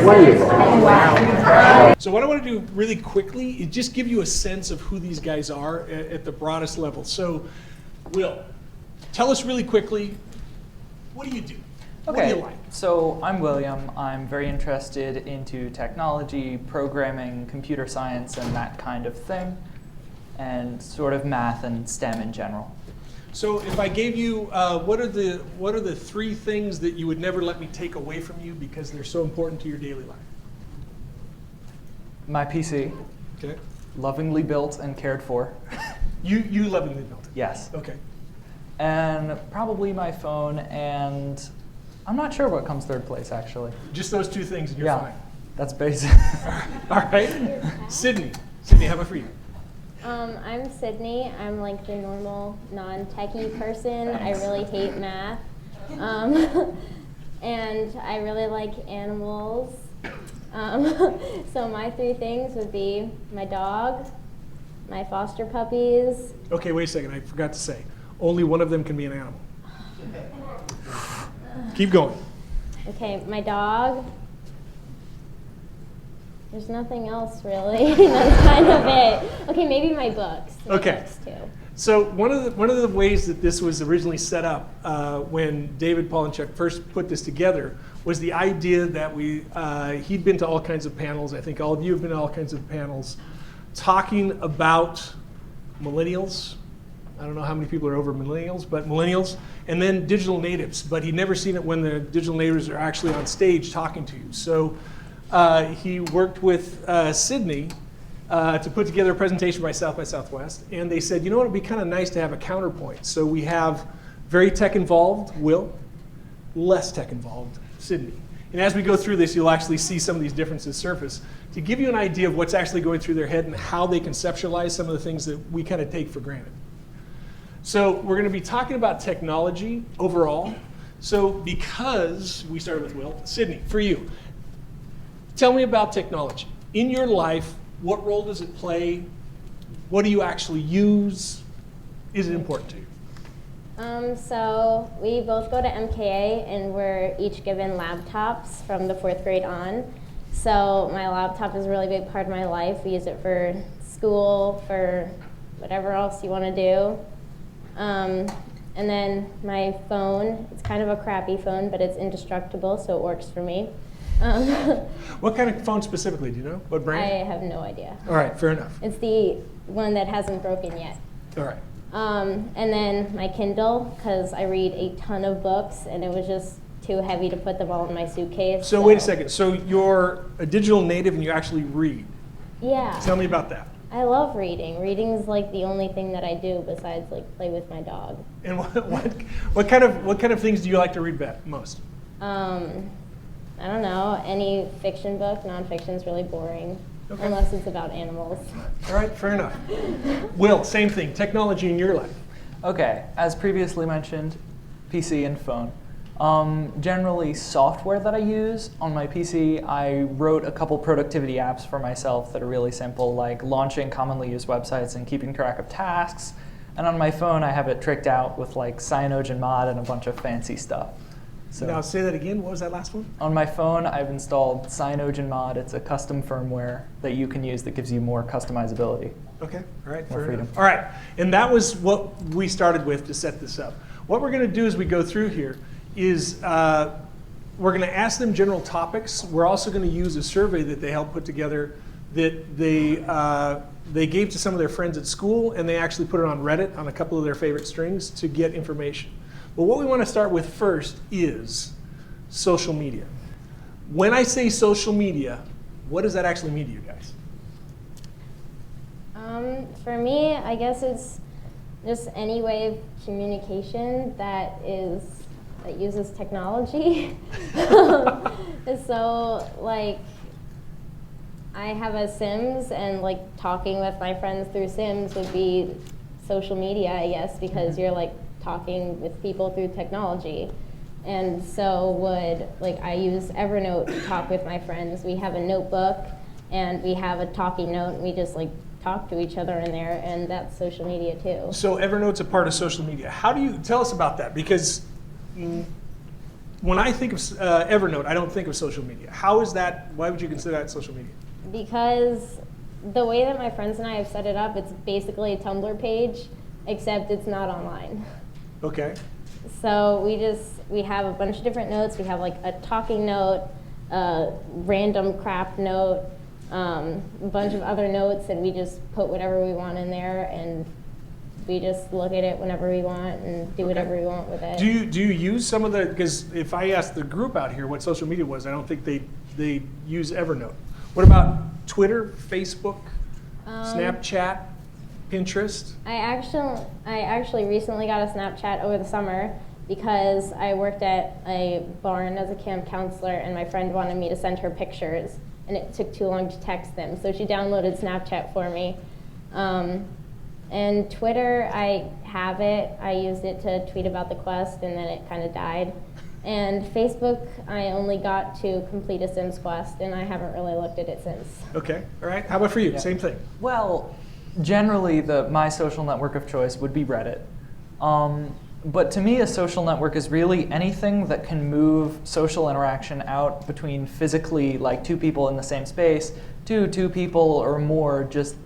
So what I want to do really quickly is just give you a sense of who these guys are at the broadest level. So, Will, tell us really quickly, what do you do? Okay, what do you like? So I'm William. I'm very interested into technology, programming, computer science, and that kind of thing, and sort of math and STEM in general. So if I gave you, what are the three things that you would never let me take away from you because they're so important to your daily life? My PC, Okay. lovingly built and cared for. You lovingly built it. Yes. Okay. And probably my phone, and I'm not sure what comes third place, actually. Just those two things and you're Yeah, fine. that's basic. All right. Sydney, how about for you? I'm Sydney. I'm like the normal non-techie person. I really hate math. And I really like animals. So my three things would be my dog, my foster puppies. Okay, wait a second. I forgot to say. Only one of them can be an animal. Keep going. Okay, my dog. There's nothing else really. That's kind of it. Okay, maybe my books. Okay. Books too. So one of the ways that this was originally set up when David Polinchock first put this together was the idea that he'd been to all kinds of panels. I think all of you have been to all kinds of panels talking about millennials. I don't know how many people are over millennials, but millennials, and then digital natives. But he'd never seen it when the digital natives are actually on stage talking to you. So he worked with Sydney to put together a presentation by South by Southwest, and they said, you know what, it'd be kind of nice to have a counterpoint. So we have very tech-involved Will, less tech-involved Sydney. And as we go through this, you'll actually see some of these differences surface to give you an idea of what's actually going through their head and how they conceptualize some of the things that we kind of take for granted. So we're going to be talking about technology overall. So because we started with Will, Sydney, for you, tell me about technology. In your life, what role does it play? What do you actually use? Is it important to you? So we both go to MKA and we're each given laptops from the 4th grade on. So my laptop is a really big part of my life. We use it for school, for whatever else you want to do. And then my phone, it's kind of a crappy phone, but it's indestructible, so it works for me. What kind of phone specifically, do you know? What brand? I have no idea. All right, fair enough. It's the one that hasn't broken yet. All right. And then my Kindle, because I read a ton of books, and it was just too heavy to put them all in my suitcase. So wait a second. So you're a digital native and you actually read. Yeah. Tell me about that. I love reading. Reading is like the only thing that I do besides like play with my dog. And what kind of things do you like to read most? I don't know, any fiction book. Nonfiction is really boring, Okay. unless it's about animals. All right, fair enough. Will, same thing. Technology in your life. Okay, as previously mentioned, PC and phone. Generally software that I use. On my PC, I wrote a couple productivity apps for myself that are really simple, like launching commonly used websites and keeping track of tasks. And on my phone, I have it tricked out with like CyanogenMod and a bunch of fancy stuff. So Now say that again. What was that last one? on my phone, I've installed CyanogenMod. It's a custom firmware that you can use that gives you more customizability. Okay, all right, More fair freedom. enough. All right, and that was what we started with to set this up. What we're going to do as we go through here is we're going to ask them general topics. We're also going to use a survey that they helped put together that they gave to some of their friends at school, and they actually put it on Reddit on a couple of their favorite strings to get information. But what we want to start with first is social media. When I say social media, what does that actually mean to you guys? For me, I guess it's just any way of communication that uses technology. So, like, I have a Sims, and like talking with my friends through Sims would be social media, I guess, because you're like talking with people through technology. And so I use Evernote to talk with my friends. We have a notebook and we have a talking note, and we just like talk to each other in there, and that's social media too. So Evernote's a part of social media. How do you tell us about that? Because when when I think of Evernote, I don't think of social media. How is that? Why would you consider that social media? Because the way that my friends and I have set it up, it's basically a Tumblr page, except it's not online. Okay. So we have a bunch of different notes. We have like a talking note, a random crap note, a bunch of other notes, and we just put whatever we want in there, and we just look at it whenever we want and do whatever we want with it. Do you use some of the, because if I asked the group out here what social media was, I don't think they use Evernote. What about Twitter, Facebook, Snapchat, Pinterest? I actually recently got a Snapchat over the summer because I worked at a barn as a camp counselor, and my friend wanted me to send her pictures, and it took too long to text them, so she downloaded Snapchat for me. And Twitter, I have it. I used it to tweet about the quest, and then it kind of died. And Facebook, I only got to complete a Sims quest, and I haven't really looked at it since. Okay, all right. How about for you? Yeah. Same thing. Well, generally, my social network of choice would be Reddit. But to me, a social network is really anything that can move social interaction out between physically, like two people in the same space, to two people or more just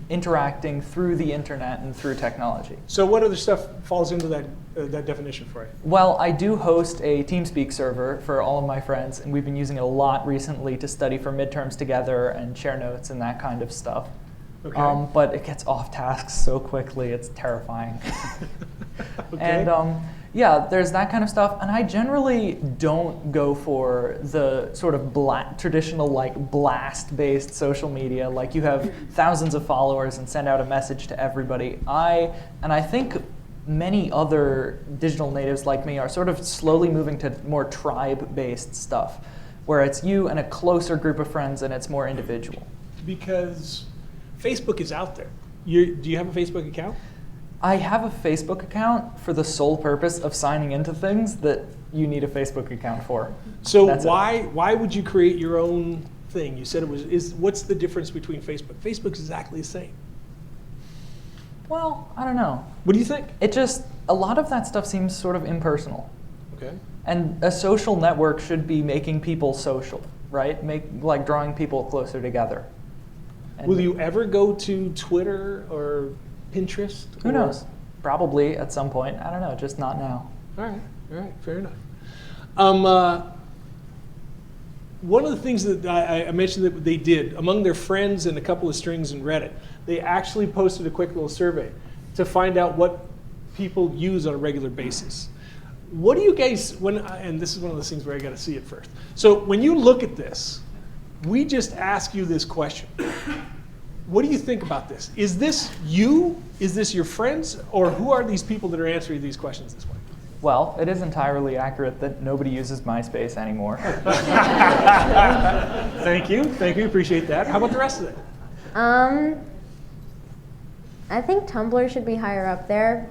interacting through the internet and through technology. So what other stuff falls into that definition for you? Well, I do host a TeamSpeak server for all of my friends, and we've been using it a lot recently to study for midterms together and share notes and that kind of stuff. Okay. But it gets off task so quickly, it's terrifying. Okay. And yeah, there's that kind of stuff. And I generally don't go for the sort of traditional like blast-based social media, like you have thousands of followers and send out a message to everybody. I think many other digital natives like me are sort of slowly moving to more tribe-based stuff, where it's you and a closer group of friends and it's more individual. Because Facebook is out there. Do you have a Facebook account? I have a Facebook account for the sole purpose of signing into things that you need a Facebook account for. So That's why would you create your own thing? You said what's the difference between Facebook? Facebook's exactly the same. Well, I don't know. What do you think? A lot of that stuff seems sort of impersonal. Okay. And a social network should be making people social, right? Like drawing people closer together. And Will you ever go to Twitter or Pinterest? Who knows? Probably at some point. I don't know, just not now. All right, fair enough. One of the things that I mentioned that they did, among their friends and a couple of strings in Reddit, they actually posted a quick little survey to find out what people use on a regular basis. What do you guys, and this is one of those things where I got to see it first. So when you look at this, we just ask you this question. What do you think about this? Is this you? Is this your friends? Or who are these people that are answering these questions this way? Well, it is entirely accurate that nobody uses MySpace anymore. Thank you, appreciate that. How about the rest of it? I think Tumblr should be higher up there.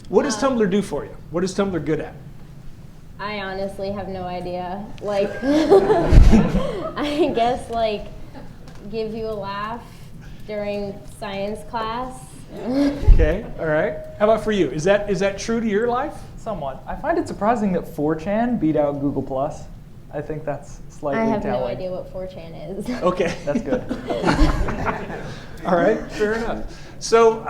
What does Tumblr do for you? What is Tumblr good at? I honestly have no idea. Like, I guess like give you a laugh during science class. Okay, all right. How about for you? Is that true to your life? Somewhat. I find it surprising that 4chan beat out Google+. I think that's slightly I have telling. no idea what 4chan is. Okay. That's good. All right, fair enough. So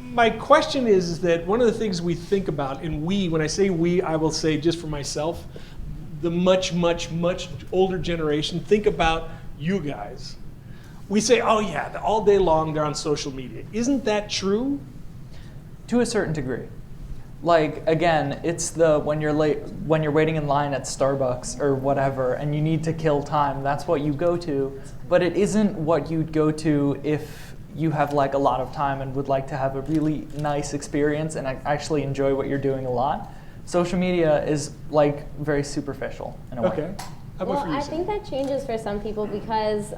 my question is that one of the things we think about, and when I say we, I will say just for myself, the much, much, much older generation, think about you guys. We say, oh yeah, all day long they're on social media. Isn't that true? To a certain degree. Like, again, it's when you're waiting in line at Starbucks or whatever and you need to kill time, that's what you go to. But it isn't what you'd go to if you have like a lot of time and would like to have a really nice experience and actually enjoy what you're doing a lot. Social media is like very superficial in a way. Okay. How about Well, for you, I Sam? think that changes for some people because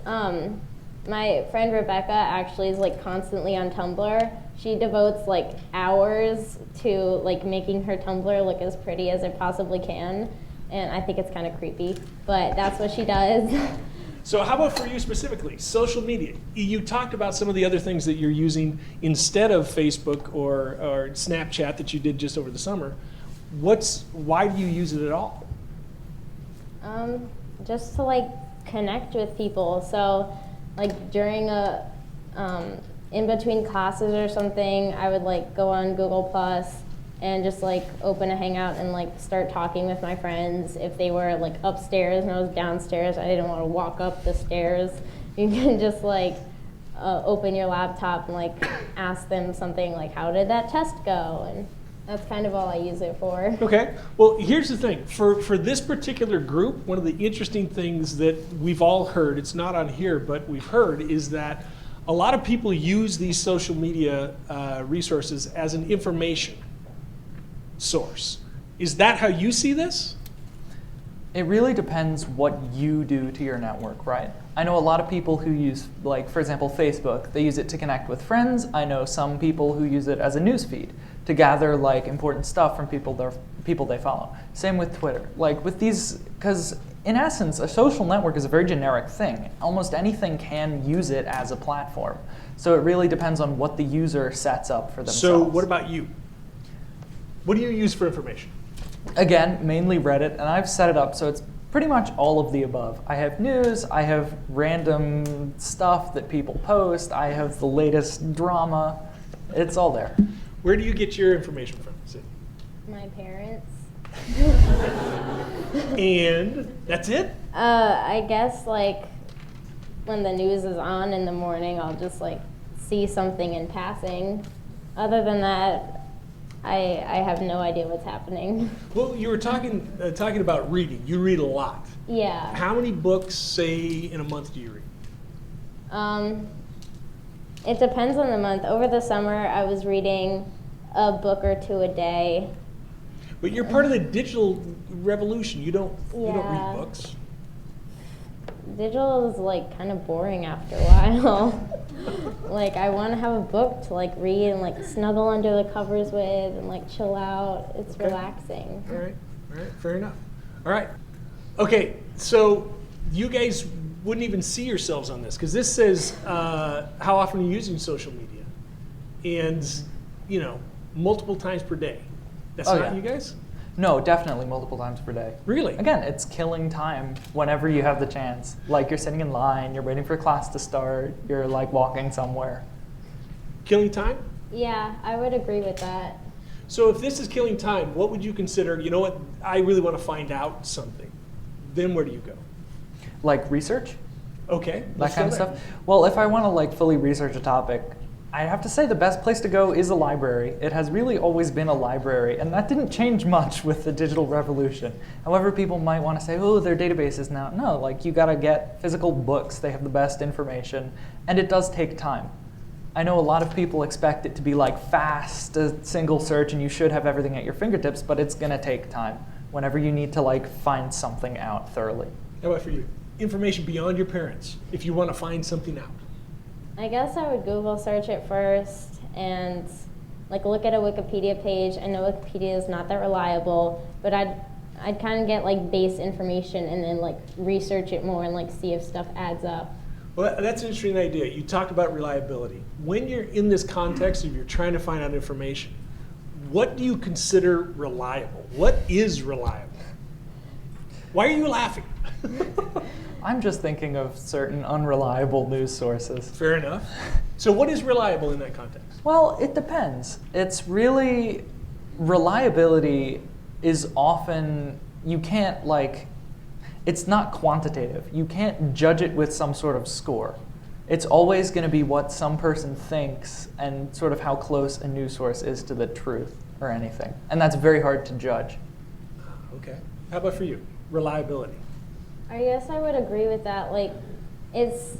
my friend Rebecca actually is like constantly on Tumblr. She devotes like hours to like making her Tumblr look as pretty as it possibly can, and I think it's kind of creepy, but that's what she does. So how about for you specifically, social media? You talked about some of the other things that you're using instead of Facebook or Snapchat that you did just over the summer. why do you use it at all? Just to like connect with people. So like during in between classes or something, I would like go on Google Plus and just like open a Hangout and like start talking with my friends. If they were like upstairs and I was downstairs, I didn't want to walk up the stairs. You can just like open your laptop and like ask them something like, how did that test go? And that's kind of all I use it for. Okay. Well, here's the thing. For this particular group, one of the interesting things that we've all heard, it's not on here, but we've heard, is that a lot of people use these social media resources as an information source. Is that how you see this? It really depends what you do to your network, right? I know a lot of people who use, like, for example, Facebook. They use it to connect with friends. I know some people who use it as a news feed to gather, like, important stuff from people they follow. Same with Twitter. Like, with these, because in essence, a social network is a very generic thing. Almost anything can use it as a platform. So it really depends on what the user sets up for themselves. So what about you? What do you use for information? Again, mainly Reddit, and I've set it up so it's pretty much all of the above. I have news, I have random stuff that people post, I have the latest drama. It's all there. Where do you get your information from, Sid? My parents. And that's it? I guess like when the news is on in the morning, I'll just like see something in passing. Other than that, I have no idea what's happening. Well, you were talking about reading. You read a lot. Yeah. How many books, say, in a month do you read? It depends on the month. Over the summer, I was reading a book or two a day. But you're part of the digital revolution. You don't Yeah. read books. Digital is like kind of boring after a while. Like I want to have a book to like read and like snuggle under the covers with and like chill out. It's Okay. relaxing. All right, fair enough. All right. Okay, so you guys wouldn't even see yourselves on this because this says how often are you using social media? And, you know, multiple times per day. That's Oh, not yeah. you guys? No, definitely multiple times per day. Really? Again, it's killing time whenever you have the chance. Like you're sitting in line, you're waiting for class to start, you're like walking somewhere. Killing time? Yeah, I would agree with that. So if this is killing time, what would you consider, you know what, I really want to find out something. Then where do you go? Like research, Okay. that let's kind go of there. stuff. Well, if I want to like fully research a topic, I have to say the best place to go is a library. It has really always been a library, and that didn't change much with the digital revolution. However, people might want to say, oh, they're databases now. No, like you gotta get physical books. They have the best information, and it does take time. I know a lot of people expect it to be like fast, a single search, and you should have everything at your fingertips, but it's gonna take time whenever you need to like find something out thoroughly. How about for you? Information beyond your parents, if you want to find something out. I guess I would Google search it first and like look at a Wikipedia page. I know Wikipedia is not that reliable, but I'd kind of get like base information and then like research it more and like see if stuff adds up. Well, that's an interesting idea. You talked about reliability. When you're in this context of you're trying to find out information, what do you consider reliable? What is reliable? Why are you laughing? I'm just thinking of certain unreliable news sources. Fair enough. So what is reliable in that context? Well, it depends. It's really, reliability is often, you can't like, it's not quantitative. You can't judge it with some sort of score. It's always going to be what some person thinks and sort of how close a news source is to the truth or anything. And that's very hard to judge. Okay. How about for you? Reliability. I guess I would agree with that. Like, it's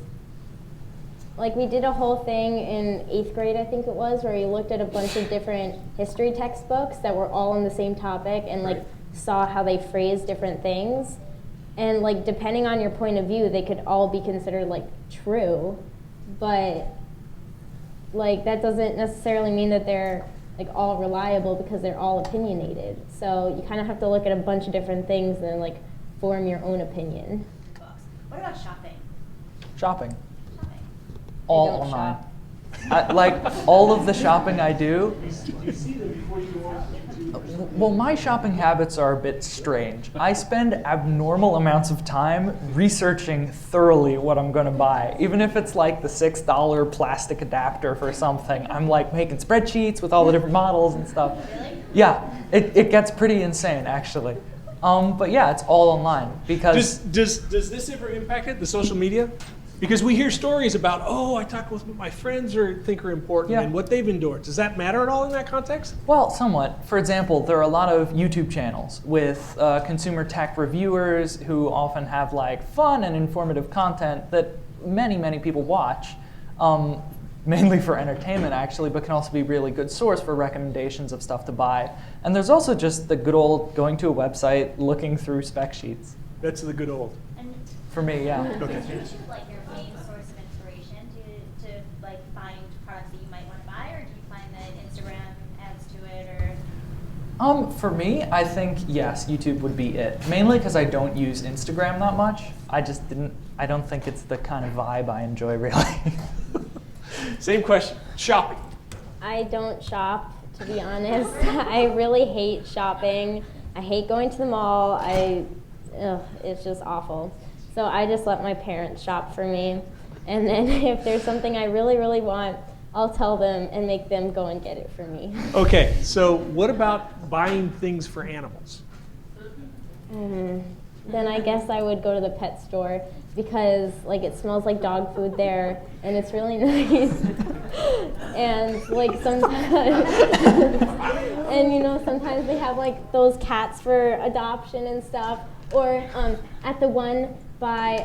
like we did a whole thing in 8th grade, I think it was, where you looked at a bunch of different history textbooks that were all on the same topic and like saw how they phrased different things. And like depending on your point of view, they could all be considered like true, but like that doesn't necessarily mean that they're like all reliable because they're all opinionated. So you kind of have to look at a bunch of different things and then like form your own opinion. Books. What about shopping? Shopping. Shopping. All don't online. shop. Like all of the shopping I do, You see them before you go on to Well, my shopping habits are a bit strange. I spend abnormal amounts of time researching thoroughly what I'm going to buy. Even if it's like the $6 plastic adapter for something, I'm like making spreadsheets with all the different models and stuff. Really? Yeah, it gets pretty insane, actually. But yeah, it's all online because... Does this ever impact it, the social media? Because we hear stories about, oh, I talk with what my friends think are important Yeah. and what they've endured. Does that matter at all in that context? Well, somewhat. For example, there are a lot of YouTube channels with consumer tech reviewers who often have like fun and informative content that many people watch, mainly for entertainment actually, but can also be a really good source for recommendations of stuff to buy. And there's also just the good old going to a website, looking through spec sheets. That's the good old. And For me, yeah. Okay. is YouTube like your main source of inspiration to like find products that you might want to buy, or do you find that Instagram adds to it, or? For me, I think yes, YouTube would be it. Mainly because I don't use Instagram that much. I don't think it's the kind of vibe I enjoy really. Same question. Shopping. I don't shop, to be honest. I really hate shopping. I hate going to the mall. It's just awful. So I just let my parents shop for me. And then if there's something I really want, I'll tell them and make them go and get it for me. Okay, so what about buying things for animals? Then I guess I would go to the pet store because like it smells like dog food there and it's really nice. And like sometimes and you know sometimes they have like those cats for adoption and stuff. Or at the one by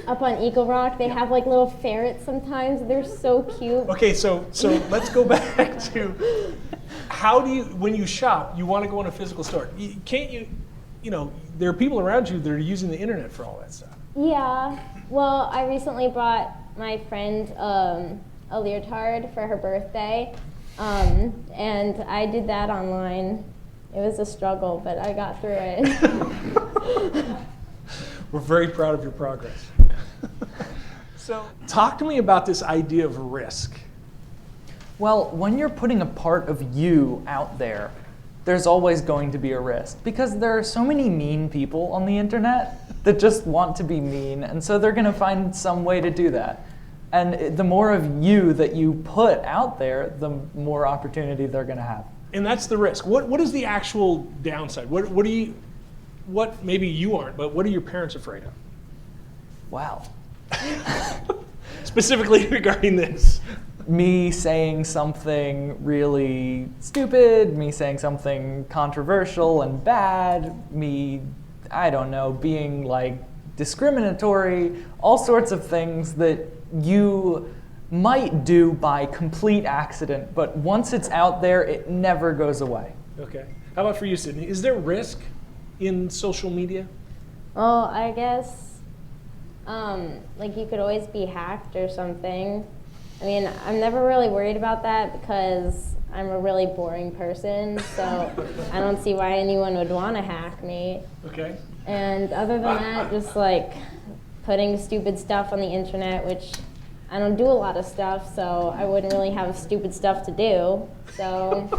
up on Eagle Rock, they have like little ferrets sometimes. They're so cute. Okay, so let's go back to how do you, when you shop, you want to go in a physical store. Can't you know, there are people around you that are using the internet for all that stuff. Yeah. Well, I recently brought my friend a leotard for her birthday, and I did that online. It was a struggle, but I got through it. We're very proud of your progress. So talk to me about this idea of risk. Well, when you're putting a part of you out there, there's always going to be a risk because there are so many mean people on the internet that just want to be mean, and so they're going to find some way to do that. And the more of you that you put out there, the more opportunity they're going to have. And that's the risk. What is the actual downside? What maybe you aren't, but what are your parents afraid of? Wow. Specifically regarding this. Me saying something really stupid, me saying something controversial and bad, me, I don't know, being like discriminatory, all sorts of things that you might do by complete accident, but once it's out there, it never goes away. Okay. How about for you, Sydney? Is there risk in social media? Well, I guess like you could always be hacked or something. I mean, I'm never really worried about that because I'm a really boring person, so I don't see why anyone would want to hack me. Okay. And other than that, just like putting stupid stuff on the internet, which I don't do a lot of stuff, so I wouldn't really have stupid stuff to do. So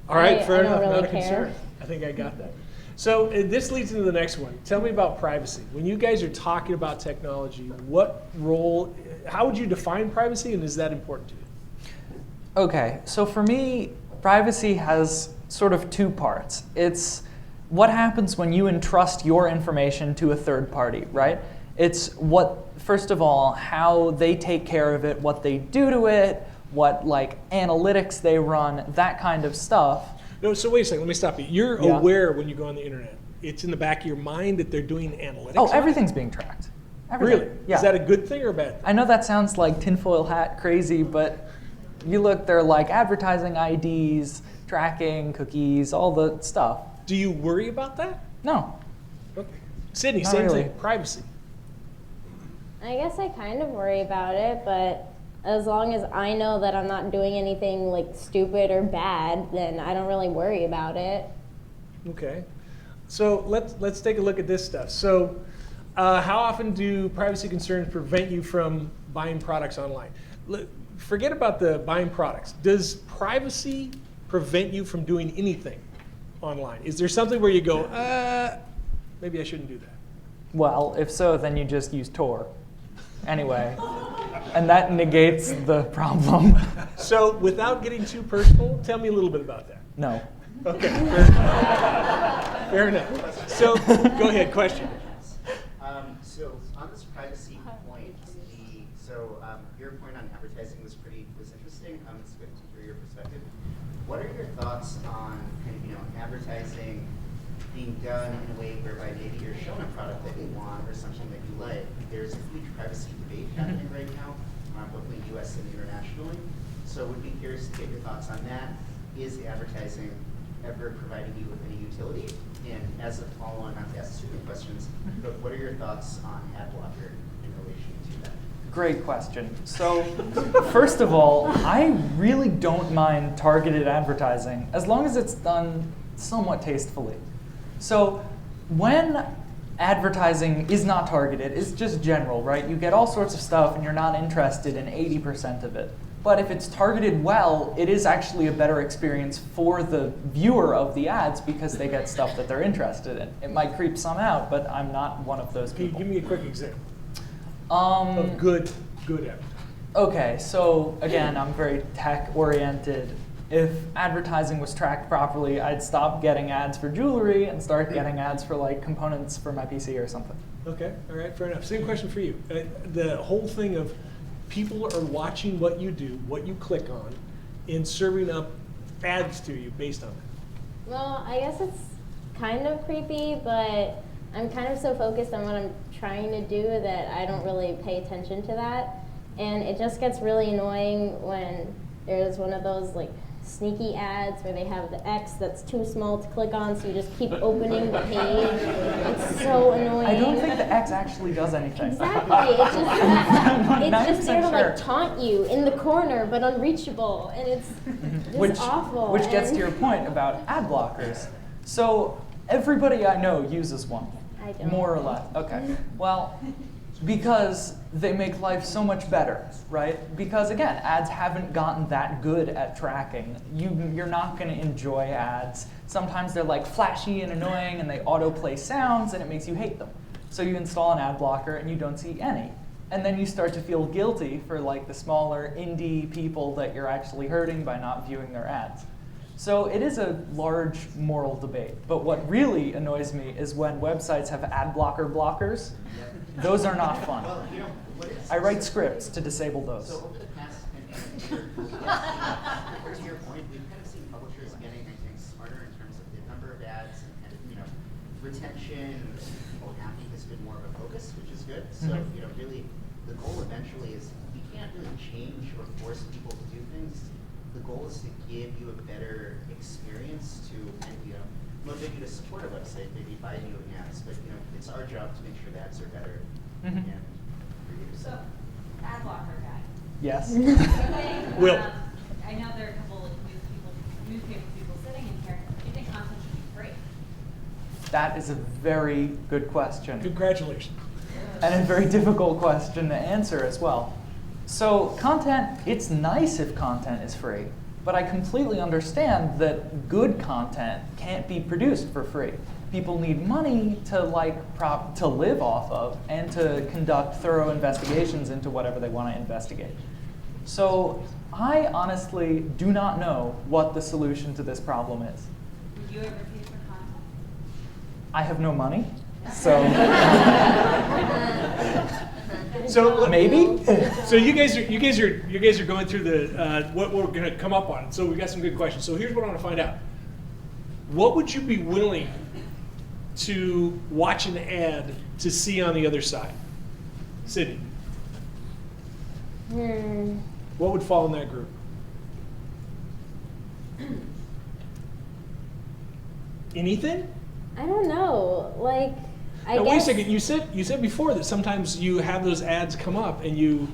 All right, fair I don't enough. really Not a care. concern. I think I got that. So this leads into the next one. Tell me about privacy. When you guys are talking about technology, what role, how would you define privacy, and is that important to you? Okay, so for me, privacy has sort of two parts. It's what happens when you entrust your information to a third party, right? It's what, first of all, how they take care of it, what they do to it, what like analytics they run, that kind of stuff. No, so wait a second, let me stop you. You're Yeah. aware when you go on the internet. It's in the back of your mind that they're doing analytics. Oh, on it? everything's being tracked. Everything. Really? Yeah. Is that a good thing or a bad thing? I know that sounds like tinfoil hat crazy, but you look, they're like advertising IDs, tracking, cookies, all the stuff. Do you worry about that? No. Okay. Sydney, Not same really. thing. Privacy. I guess I kind of worry about it, but as long as I know that I'm not doing anything like stupid or bad, then I don't really worry about it. Okay. So let's take a look at this stuff. So how often do privacy concerns prevent you from buying products online? Forget about the buying products. Does privacy prevent you from doing anything online? Is there something where you go, maybe I shouldn't do that? Well, if so, then you just use Tor. Anyway, and that negates the problem. So without getting too personal, tell me a little bit about that. No. Okay, fair enough. So go ahead, question. So on this privacy point, your point on advertising was interesting. It's good to hear your perspective. What are your thoughts on advertising being done in a way whereby maybe you're shown a product that you want or something that you like? There's a huge privacy debate happening right now, both in the U.S. and internationally. So would be curious to get your thoughts on that. Is advertising ever providing you with any utility? And as a follow-on, not to ask student questions, but what are your thoughts on ad blocker in relation to that? Great question. So, first of all, I really don't mind targeted advertising as long as it's done somewhat tastefully. So, when advertising is not targeted, it's just general, right? You get all sorts of stuff and you're not interested in 80% of it. But if it's targeted well, it is actually a better experience for the viewer of the ads because they get stuff that they're interested in. It might creep some out, but I'm not one of those Can you people. give me a quick example of good advertising? Okay, so again, I'm very tech-oriented. If advertising was tracked properly, I'd stop getting ads for jewelry and start getting ads for like components for my PC or something. Okay, all right, fair enough. Same question for you. The whole thing of people are watching what you do, what you click on, and serving up ads to you based on that. Well, I guess it's kind of creepy, but I'm kind of so focused on what I'm trying to do that I don't really pay attention to that. And it just gets really annoying when there's one of those like sneaky ads where they have the X that's too small to click on, so you just keep opening the page. It's so annoying. I don't think the X actually does anything. Exactly. It's just there to sure. like taunt you in the corner, but unreachable, and it's just awful. Which gets to your point about ad blockers. So everybody I know uses one. I don't. More or less. Okay. Well, because they make life so much better, right? Because again, ads haven't gotten that good at tracking. You're not going to enjoy ads. Sometimes they're like flashy and annoying and they autoplay sounds and it makes you hate them. So you install an ad blocker and you don't see any. And then you start to feel guilty for like the smaller indie people that you're actually hurting by not viewing their ads. So it is a large moral debate. But what really annoys me is when websites have ad blocker blockers. Those are not fun. Well, what is I write scripts to disable those. So over the past year, to your point, we've kind of seen publishers getting, I think, smarter in terms of the number of ads and kind of, retention, people happy has been more of a focus, which is good. So, really, the goal eventually is you can't really change or force people to do things. The goal is to give you a better experience to, and motivate you to support a website, maybe by doing ads. But it's our job to make sure the ads are better. And for you. So, ad blocker guy. Yes. So when, Will. I know there are a couple of newspaper people sitting in here. Do you think content should be free? That is a very good question. Congratulations. And a very difficult question to answer as well. So content, it's nice if content is free, but I completely understand that good content can't be produced for free. People need money to to live off of and to conduct thorough investigations into whatever they want to investigate. So I honestly do not know what the solution to this problem is. Would you ever pay for content? I have no money, so So maybe. So you guys are going through the what we're going to come up on. So we got some good questions. So here's what I want to find out. What would you be willing to watch an ad to see on the other side? Sydney, what would fall in that group? Anything? I don't know. Like, I Now, guess. wait a second. You said before that sometimes you have those ads come up and you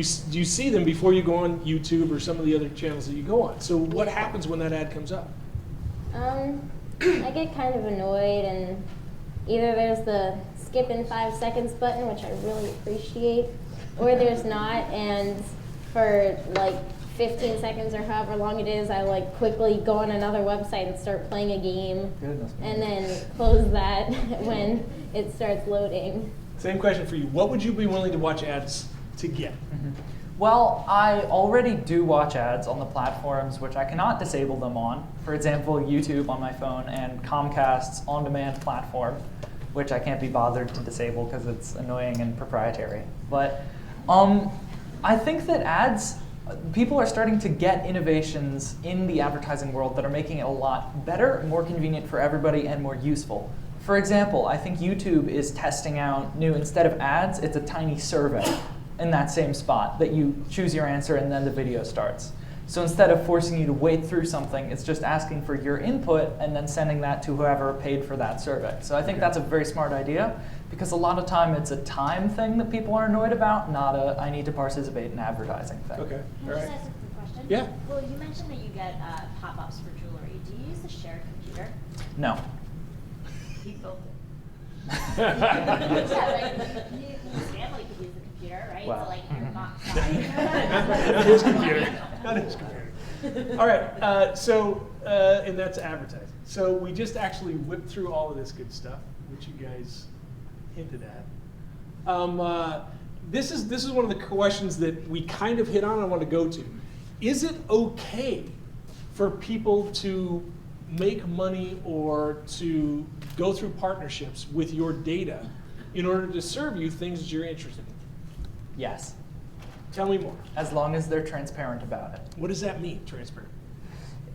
see them before you go on YouTube or some of the other channels that you go on. So what happens when that ad comes up? I get kind of annoyed, and either there's the skip in 5 seconds button, which I really appreciate, or there's not. And for like 15 seconds or however long it is, I like quickly go on another website and start playing a game. Goodness me. And then close that when it starts loading. Same question for you. What would you be willing to watch ads to get? Well, I already do watch ads on the platforms which I cannot disable them on. For example, YouTube on my phone and Comcast's on-demand platform, which I can't be bothered to disable because it's annoying and proprietary. But I think that ads, people are starting to get innovations in the advertising world that are making it a lot better, more convenient for everybody, and more useful. For example, I think YouTube is testing out new, instead of ads, it's a tiny survey in that same spot that you choose your answer and then the video starts. So instead of forcing you to wade through something, it's just asking for your input and then sending that to whoever paid for that survey. So I think that's a very smart idea, because a lot of time it's a time thing that people are annoyed about, not a I need to participate in advertising thing. Okay, Can all I right. just ask a quick question? Yeah. Well, you mentioned that you get pop-ups for jewelry. Do you use the shared computer? No. He built it. Yeah, like, his family could use the computer, right? Wow. So like you're not. Not his computer. Not his computer. All right. And that's advertising. So we just actually whipped through all of this good stuff, which you guys hinted at. This is one of the questions that we kind of hit on. I want to go to. Is it okay for people to make money or to go through partnerships with your data in order to serve you things that you're interested in? Yes. Tell me more. As long as they're transparent about it. What does that mean, transparent?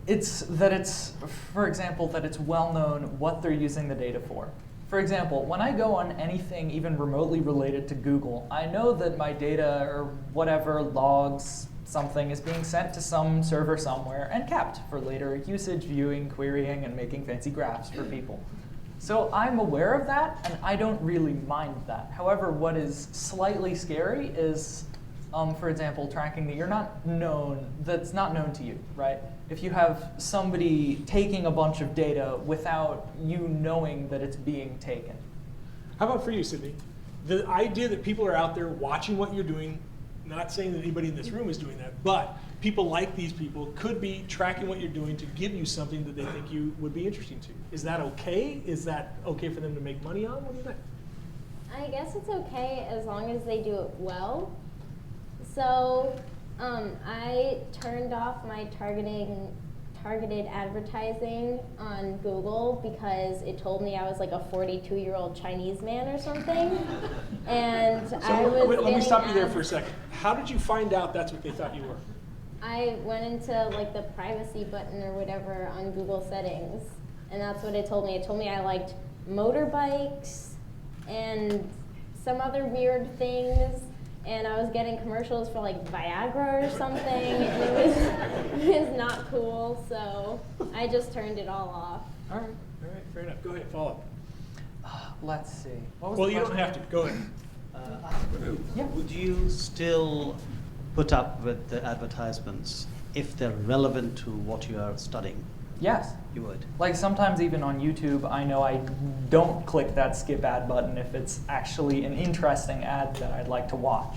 It's that it's, for example, that it's well known what they're using the data for. For example, when I go on anything even remotely related to Google, I know that my data or whatever logs something is being sent to some server somewhere and kept for later usage, viewing, querying, and making fancy graphs for people. So I'm aware of that, and I don't really mind that. However, what is slightly scary is, for example, tracking that you're not known, that's not known to you, right? If you have somebody taking a bunch of data without you knowing that it's being taken. How about for you, Sydney? The idea that people are out there watching what you're doing, not saying that anybody in this room is doing that, but people like these people could be tracking what you're doing to give you something that they think you would be interesting to. Is that okay? Is that okay for them to make money on? What do you think? I guess it's okay as long as they do it well. So I turned off my targeted advertising on Google because it told me I was like a 42-year-old Chinese man or something. And I was Let me stop you there ads. for a second. How did you find out that's what they thought you were? I went into like the privacy button or whatever on Google settings, and that's what it told me. It told me I liked motorbikes and some other weird things, and I was getting commercials for like Viagra or something, and it was not cool, so I just turned it all off. All right, fair enough. Go ahead, follow up. Let's see. What was Well, the you don't question? have to. Go ahead. Yeah. Would you still put up with the advertisements if they're relevant to what you are studying? Yes. You would. Like sometimes even on YouTube, I know I don't click that skip ad button if it's actually an interesting ad that I'd like to watch.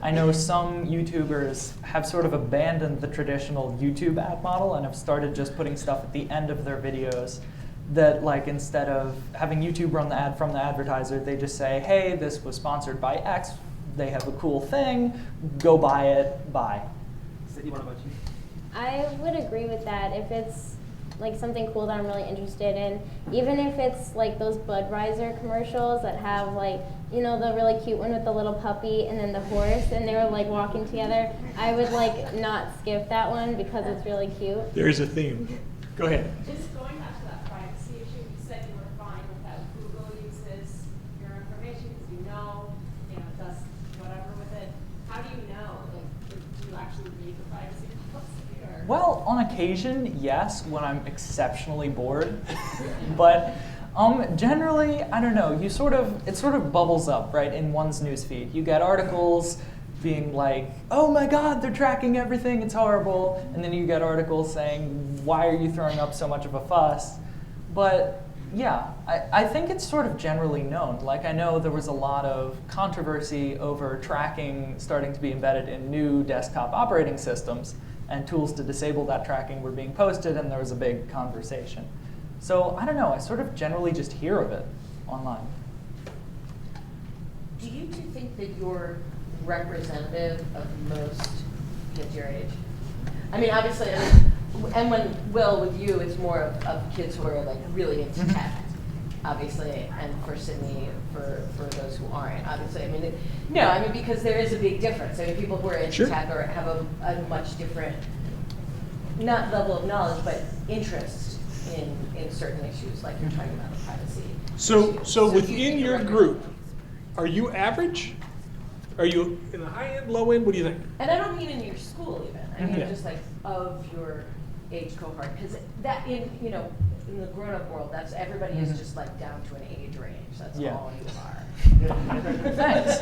I know some YouTubers have sort of abandoned the traditional YouTube ad model and have started just putting stuff at the end of their videos that, like, instead of having YouTube run the ad from the advertiser, they just say, hey, this was sponsored by X, they have a cool thing, go buy it, bye. What about you? I would agree with that if it's like something cool that I'm really interested in. Even if it's like those Budweiser commercials that have like, you know, the really cute one with the little puppy and then the horse and they were like walking together, I would like not skip that one because it's really cute. There is a theme. Go ahead. Just going back to that privacy issue, you said you were fine with how Google uses your information because you know, it does whatever with it. How do you know? Like, do you actually read the privacy policy? Or? Well, on occasion, yes, when I'm exceptionally bored. But generally, I don't know, it sort of bubbles up, right, in one's newsfeed. You get articles being like, oh my God, they're tracking everything, it's horrible. And then you get articles saying, why are you throwing up so much of a fuss? But yeah, I think it's sort of generally known. Like I know there was a lot of controversy over tracking starting to be embedded in new desktop operating systems and tools to disable that tracking were being posted, and there was a big conversation. So I don't know, I sort of generally just hear of it online. Do you two think that you're representative of most kids your age? I mean, obviously, and when Will, with you, it's more of kids who are like really into tech, obviously, and for Sydney, for those who aren't, obviously. I mean, because there is a big difference. I mean, people who are into tech or have a much different, not level of knowledge, but interest in certain issues, like you're talking about the privacy. So within your group, are you average? Are you in the high end, low end? What do you think? And I don't mean in your school even. I mean just like of your age cohort, because that in the grown-up world, that's everybody is just like down to an age range. That's all you are. Thanks.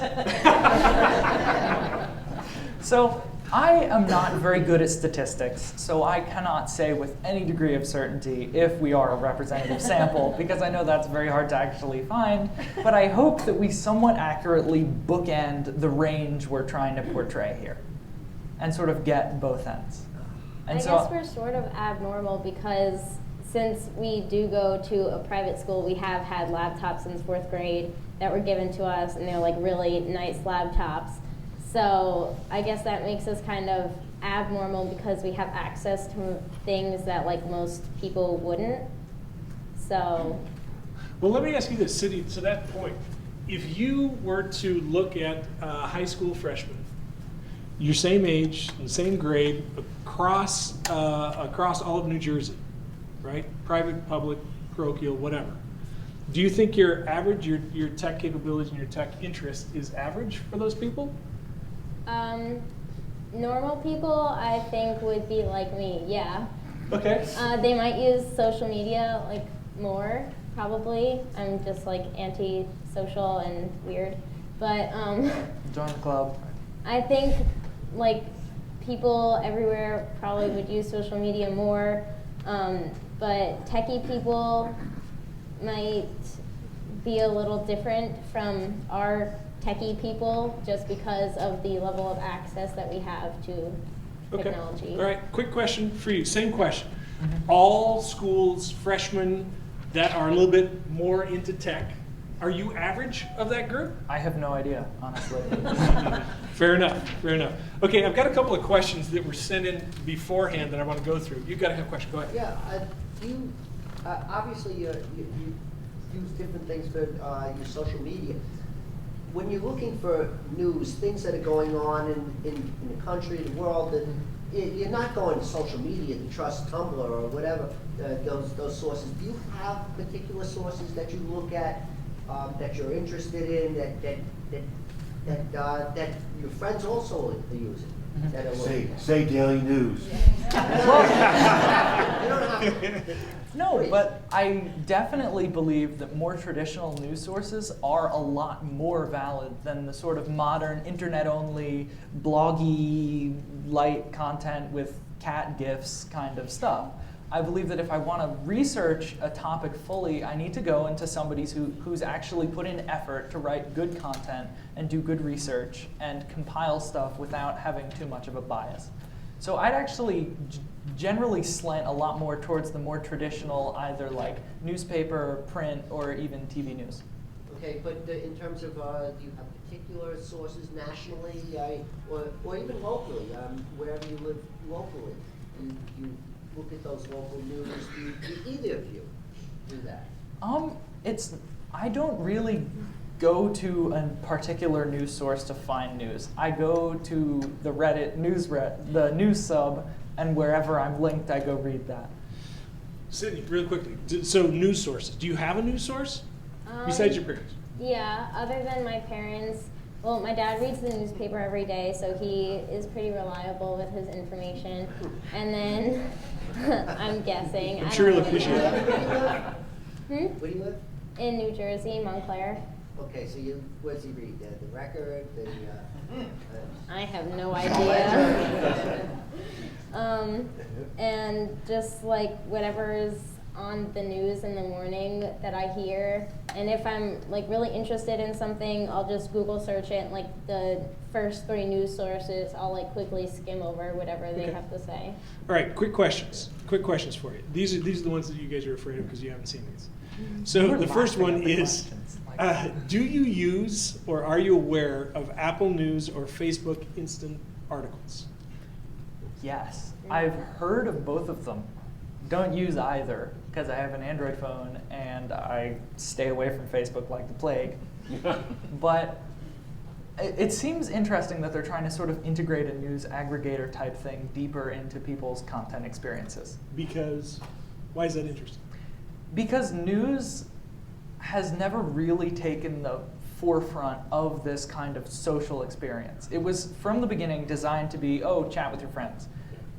So I am not very good at statistics, so I cannot say with any degree of certainty if we are a representative sample, because I know that's very hard to actually find, but I hope that we somewhat accurately bookend the range we're trying to portray here and sort of get both ends. And I guess we're sort of abnormal because since we do go to a private school, we have had laptops since 4th grade that were given to us, and they're like really nice laptops. So I guess that makes us kind of abnormal because we have access to things that like most people wouldn't. So. Well, let me ask you this, Sydney, to that point. If you were to look at high school freshmen, your same age, the same grade, across all of New Jersey, right? Private, public, parochial, whatever. Do you think your average, your tech capabilities and your tech interest is average for those people? Normal people, I think, would be like me, yeah. Okay. They might use social media like more, probably. I'm just like anti-social and weird. But join the club. I think like people everywhere probably would use social media more. But techie people might be a little different from our techie people just because of the level of access that we have to technology. All right, quick question for you, same question. All schools, freshmen that are a little bit more into tech, are you average of that group? I have no idea, honestly. Fair enough, fair enough. Okay, I've got a couple of questions that were sent in beforehand that I want to go through. You've got a question, go ahead. Yeah, obviously you use different things for your social media. When you're looking for news, things that are going on in the country, the world, and you're not going to social media to trust Tumblr or whatever those sources. Do you have particular sources that you look at that you're interested in that your friends also are using? That are say Daily News. No, but I definitely believe that more traditional news sources are a lot more valid than the sort of modern internet-only, bloggy, light content with cat gifs kind of stuff. I believe that if I want to research a topic fully, I need to go into somebody who's actually put in effort to write good content and do good research and compile stuff without having too much of a bias. So I'd actually generally slant a lot more towards the more traditional, either like newspaper, print, or even TV news. Okay, but in terms of, do you have particular sources nationally or even locally, wherever you live locally? You look at those local news. Do either of you do that? I don't really go to a particular news source to find news. I go to the Reddit the news sub, and wherever I'm linked, I go read that. Sydney, real quickly, so news sources. Do you have a news source besides your parents? Yeah, other than my parents. Well, my dad reads the newspaper every day, so he is pretty reliable with his information. And then, I'm guessing. I'm sure he'll appreciate that. Where do you live? In New Jersey, Montclair. Okay, so what does he read? The Record? I have no idea. And just like whatever is on the news in the morning that I hear. And if I'm like really interested in something, I'll just Google search it, and like the first 3 news sources, I'll like quickly skim over whatever they Okay. have to say. All right, quick questions for you. These are the ones that you guys are afraid of because you haven't seen these. So We're the first laughing one at the is, questions, like- do you use or are you aware of Apple News or Facebook Instant articles? Yes, I've heard of both of them. Don't use either because I have an Android phone and I stay away from Facebook like the plague. But it seems interesting that they're trying to sort of integrate a news aggregator type thing deeper into people's content experiences. Because, why is that interesting? Because news has never really taken the forefront of this kind of social experience. It was from the beginning designed to be, oh, chat with your friends.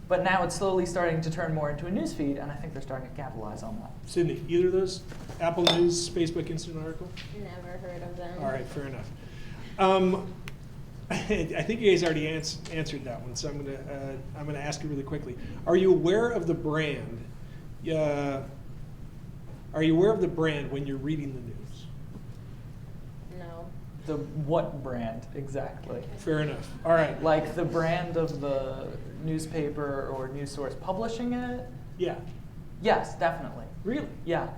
But now it's slowly starting to turn more into a news feed, and I think they're starting to capitalize on that. Sydney, either of those? Apple News, Facebook Instant article? Never heard of them. All right, fair enough. I think you guys already answered that one, so I'm gonna ask you really quickly. Are you aware of the brand? Are you aware of the brand when you're reading the news? No. The what brand exactly? Fair enough. All right. Like the brand of the newspaper or news source publishing it? Yeah. Yes, definitely. Really? Yeah.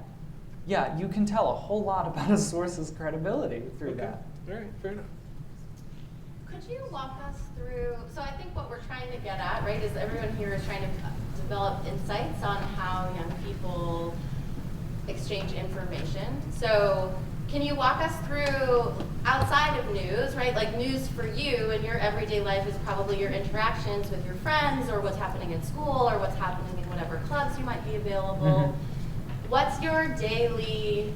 Yeah, you can tell a whole lot about a source's credibility through Okay. that. All right. Fair enough. Could you walk us through, so I think what we're trying to get at, right, is everyone here is trying to develop insights on how young people exchange information. So can you walk us through, outside of news, right, like news for you in your everyday life is probably your interactions with your friends or what's happening in school or what's happening in whatever clubs you might be available. What's your daily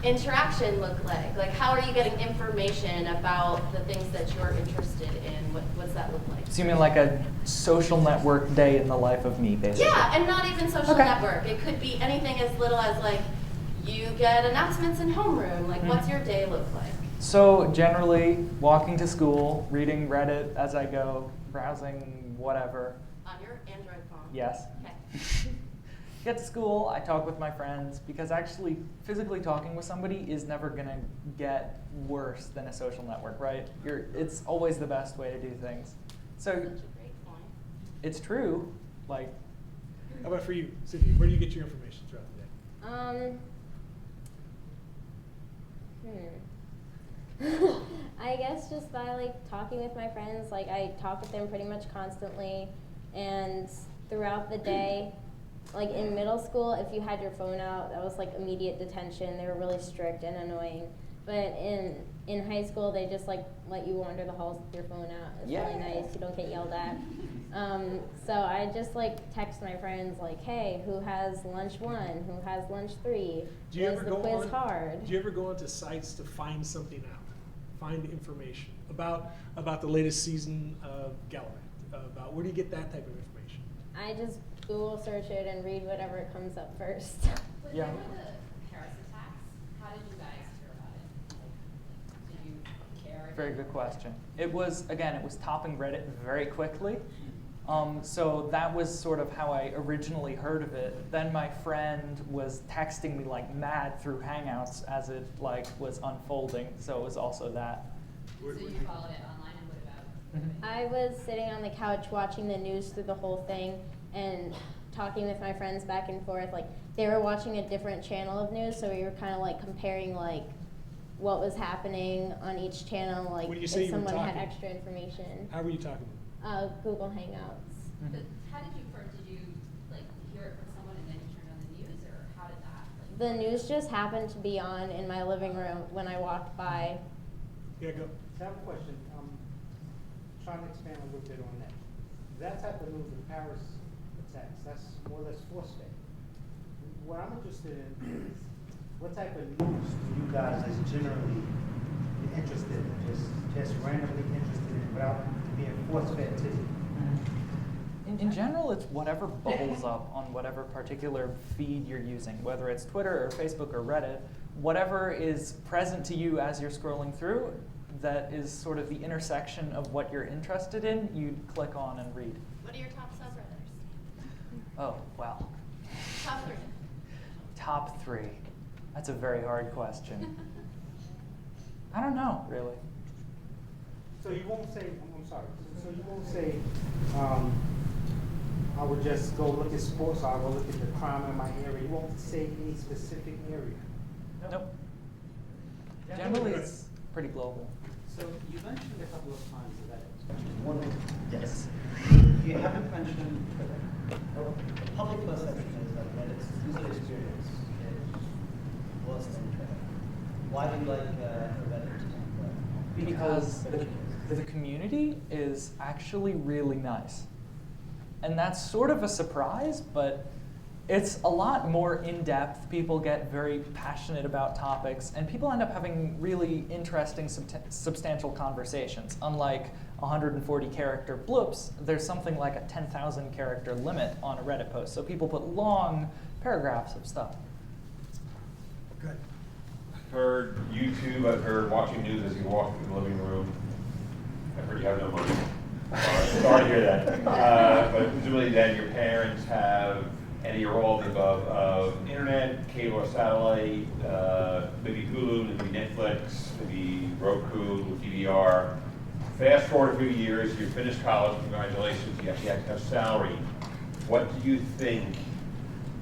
interaction look like? Like, how are you getting information about the things that you're interested in? What's that look like? So you mean like a social network day in the life of me, basically? Yeah, and not even social Okay. network. It could be anything as little as like, you get announcements in homeroom. Like, what's your day look like? So generally, walking to school, reading Reddit as I go, browsing whatever. On your Android phone. Yes. Okay. Get to school, I talk with my friends, because actually physically talking with somebody is never going to get worse than a social network, right? It's always the best way to do things. So Such a great point. it's true, like, How about for you, Sydney? Where do you get your information throughout the day? I guess just by like talking with my friends, like I talk with them pretty much constantly, and throughout the day, like in middle school, if you had your phone out, that was like immediate detention. They were really strict and annoying. But in high school, they just like let you wander the halls with your phone out. It's really Yeah. nice. You don't get yelled at. So I just like text my friends like, hey, who has lunch 1? Who has lunch 3? Do you Is ever the go quiz on? hard? Do you ever go onto sites to find something out, find information about the latest season of Gallivant? About where do you get that type of information? I just Google search it and read whatever comes up first. When Yeah. there were the Paris attacks, how did you guys hear about it? Like, did you care? very good question. It was topping Reddit very quickly. So that was sort of how I originally heard of it. Then my friend was texting me like mad through Hangouts as it like was unfolding. So it was also that. So you followed it online, and what about? I was sitting on the couch watching the news through the whole thing and talking with my friends back and forth. Like they were watching a different channel of news, so we were kind of like comparing like what was happening on each channel. Like When you if say you were someone had talking, extra information. How were you talking? Google Hangouts. But how did you first, did you like hear it from someone and then you turned on the news, or how did that? Like, The news just happened to be on in my living room when I walked by. Yeah, go. I have a question. Trying to expand a little bit on that. That type of news, the Paris attacks, that's more or less force-fed. What I'm interested in is what type of news do you guys is generally interested in, just randomly interested in without being force-fed to you? In general, it's whatever bubbles up on whatever particular feed you're using, whether it's Twitter or Facebook or Reddit, whatever is present to you as you're scrolling through, that is sort of the intersection of what you're interested in, you'd click on and read. What are your top subredditors? Oh, wow. Top 3. top 3. That's a very hard question. I don't know, really. So you won't say, I'm sorry, so you won't say, I would just go look at sports, or I will look at the crime in my area. You won't say any specific area. Nope. Generally, it's pretty global. So you mentioned a couple of times Reddit. Yes. You haven't mentioned public perception is that Reddit's user experience is worse than Twitter. Why do you like Reddit? Because the community is actually really nice. And that's sort of a surprise, but it's a lot more in-depth. People get very passionate about topics, and people end up having really interesting, substantial conversations. Unlike 140-character bloops, there's something like a 10,000-character limit on a Reddit post. So people put long paragraphs of stuff. Good. I've heard YouTube, I've heard watching news as you walk through the living room. I've heard you have no money. Sorry to hear that. But presumably then your parents have any or all of the above of internet, cable or satellite, maybe Hulu, maybe Netflix, maybe Roku, DVR. Fast forward a few years, you finish college, congratulations, you actually have to have salary. What do you think,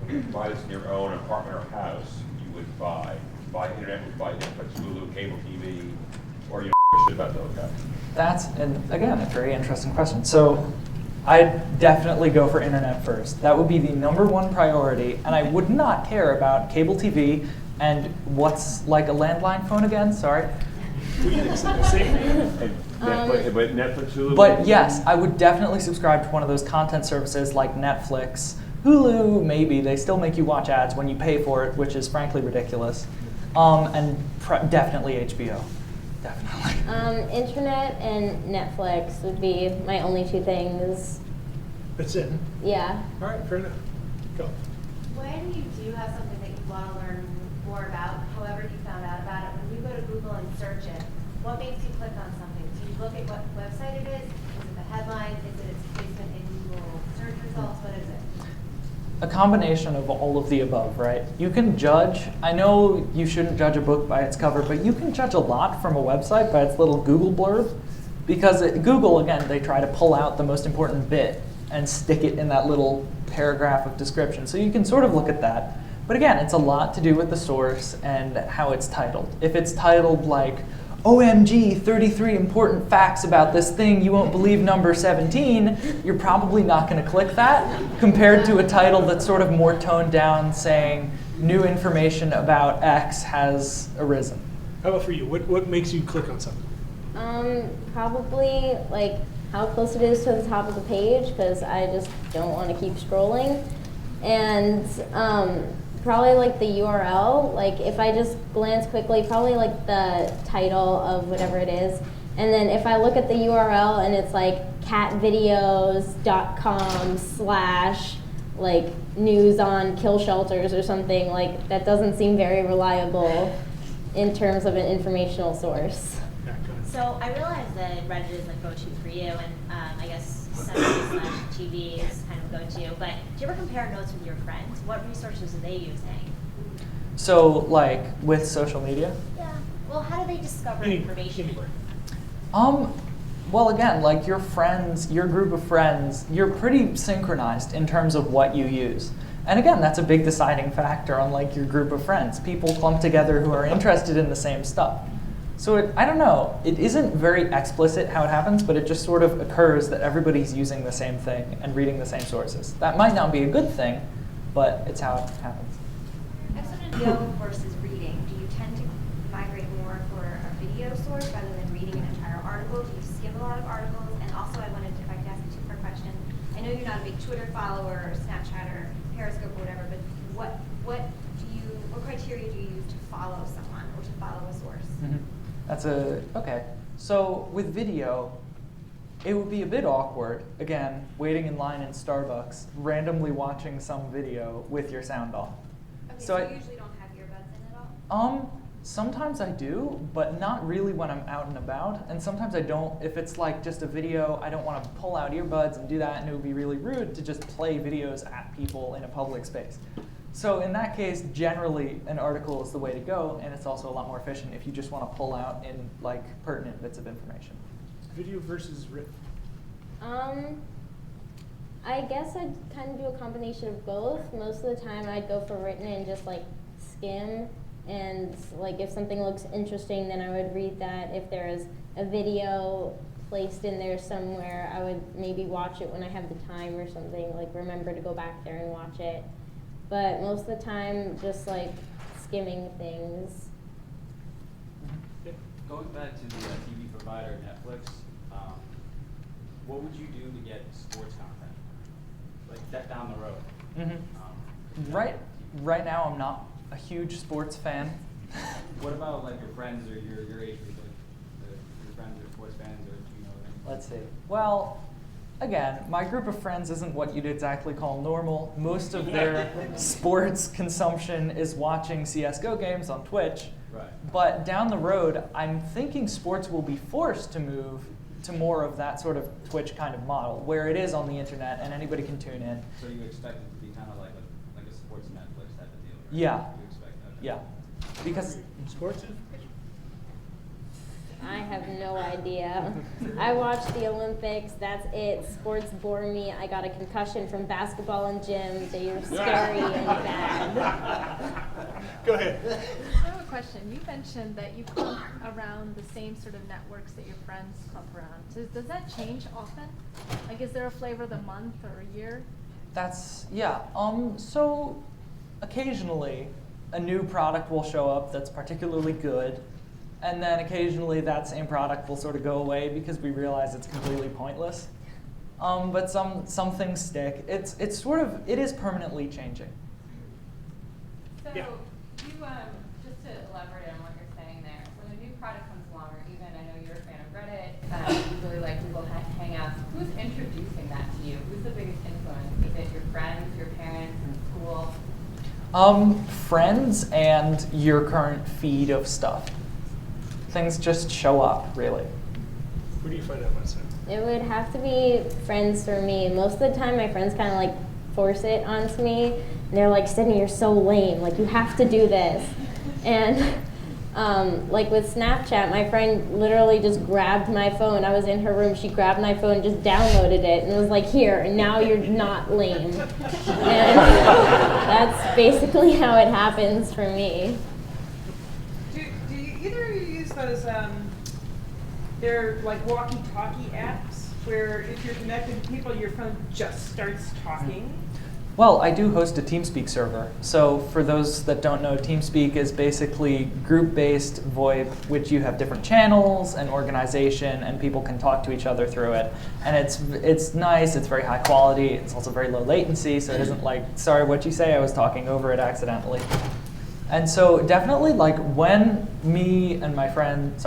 when you buy this in your own apartment or house, you would buy? Buy internet, would buy Netflix, Hulu, cable TV, or you shit about those guys? That's, again, a very interesting question. So I'd definitely go for internet first. That would be the #1 priority, and I would not care about cable TV and what's like a landline phone again, sorry. Netflix, Hulu? But yes, I would definitely subscribe to one of those content services like Netflix. Hulu, maybe. They still make you watch ads when you pay for it, which is frankly ridiculous. And definitely HBO. Definitely. Internet and Netflix would be my only 2 things. That's it. Yeah. All right, fair enough. Go. When you do have something that you want to learn more about, however you found out about it, when you go to Google and search it, what makes you click on something? Do you look at what website it is? Is it the headline? Is it its placement in Google search results? What is it? A combination of all of the above, right? You can judge, I know you shouldn't judge a book by its cover, but you can judge a lot from a website by its little Google blurb. Because Google, again, they try to pull out the most important bit and stick it in that little paragraph of description. So you can sort of look at that. But again, it's a lot to do with the source and how it's titled. If it's titled like, OMG, 33 important facts about this thing you won't believe number 17, you're probably not going to click that, compared to a title that's sort of more toned down saying, new information about X has arisen. How about for you? What makes you click on something? Probably like how close it is to the top of the page, because I just don't want to keep scrolling. And probably like the URL, like if I just glance quickly, probably like the title of whatever it is. And then if I look at the URL and it's like catvideos.com/ like news on kill shelters or something, like that doesn't seem very reliable in terms of an informational source. So I realize that Reddit is like go-to for you, and I guess /TV is kind of go-to. But do you ever compare notes with your friends? What resources are they using? So, like with social media? Yeah. Well, how do they discover information? Anywhere. Well, again, like your friends, your group of friends, you're pretty synchronized in terms of what you use. And again, that's a big deciding factor on like your group of friends. People clump together who are interested in the same stuff. So I don't know, it isn't very explicit how it happens, but it just sort of occurs that everybody's using the same thing and reading the same sources. That might not be a good thing, but it's how it happens. Excellent video versus reading. Do you tend to migrate more for a video source rather than reading an entire article? Do you skim a lot of articles? And also I wanted to, if I could ask a two-part question. I know you're not a big Twitter follower or Snapchat or Periscope or whatever, but what criteria do you use to follow someone or to follow a source? Mm-hmm. Okay. So with video, it would be a bit awkward, again, waiting in line in Starbucks, randomly watching some video with your sound off. Okay, so you usually don't have earbuds in at all? Sometimes I do, but not really when I'm out and about. And sometimes I don't. If it's like just a video, I don't want to pull out earbuds and do that, and it would be really rude to just play videos at people in a public space. So in that case, generally an article is the way to go, and it's also a lot more efficient if you just want to pull out in like pertinent bits of information. Video versus written. I guess I'd kind of do a combination of both. Most of the time I'd go for written and just like skim, and like if something looks interesting, then I would read that. If there's a video placed in there somewhere, I would maybe watch it when I have the time or something, like remember to go back there and watch it. But most of the time, just like skimming things. Going back to the TV provider, Netflix, what would you do to get sports content? Like that down the road? Right now, I'm not a huge sports fan. What about like your friends or your age group, like your friends are sports fans, or do you know them? Let's see. Well, again, my group of friends isn't what you'd exactly call normal. Most of their sports consumption is watching CSGO games on Twitch. Right. But down the road, I'm thinking sports will be forced to move to more of that sort of Twitch kind of model, where it is on the internet and anybody can tune in. So you expect it to be kind of like a sports Netflix type of deal, right? Yeah. You expect that? Yeah. Because Sports? I have no idea. I watch the Olympics, that's it. Sports bore me. I got a concussion from basketball and gym. They are scary and bad. Go ahead. I have a question. You mentioned that you clump around the same sort of networks that your friends clump around. So does that change often? Like, is there a flavor of the month or a year? yeah. So occasionally a new product will show up that's particularly good, and then occasionally that same product will sort of go away because we realize it's completely pointless. But some things stick. It is permanently changing. So, Yeah. just to elaborate on what you're saying there, when a new product comes along, or even I know you're a fan of Reddit, you really like Google Hangouts, who's introducing that to you? Who's the biggest influence? Is it your friends, your parents, in school? Friends and your current feed of stuff. Things just show up, really. Where do you find out about that? It would have to be friends for me. Most of the time, my friends kind of like force it onto me. And they're like, Sydney, you're so lame. Like, you have to do this. And like with Snapchat, my friend literally just grabbed my phone. I was in her room. She grabbed my phone, just downloaded it, and was like, here, and now you're not lame. And that's basically how it happens for me. Do you either of you use those, they're like walkie-talkie apps, where if you're connected to people, your phone just starts talking? Well, I do host a TeamSpeak server. So for those that don't know, TeamSpeak is basically group-based VoIP, which you have different channels and organization, and people can talk to each other through it. And it's nice, it's very high quality, it's also very low latency, so it isn't like, sorry, what'd you say? I was talking over it accidentally. And so definitely like when my friends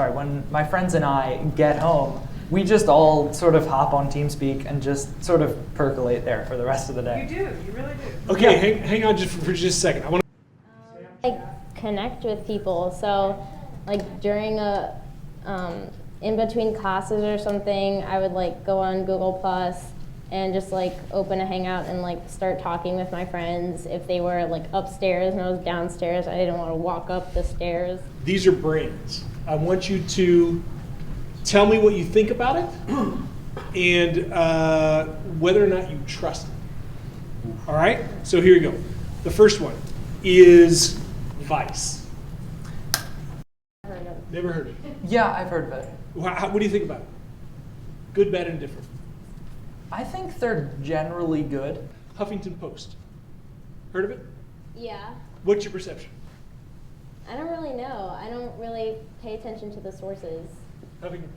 and I get home, we just all sort of hop on TeamSpeak and just sort of percolate there for the rest of the day. You do, you really do. Okay, hang on for just a second. I want to. Like connect with people. So like during in between classes or something, I would like go on Google Plus and just like open a Hangout and like start talking with my friends. If they were like upstairs and I was downstairs, I didn't want to walk up the stairs. These are brains. I want you to tell me what you think about it and whether or not you trust it. All right? So here you go. The first one is Vice. Never heard of it. Yeah, I've heard of it. What do you think about it? Good, bad, and different. I think they're generally good. Huffington Post. Heard of it? Yeah. What's your perception? I don't really know. I don't really pay attention to the sources. Huffington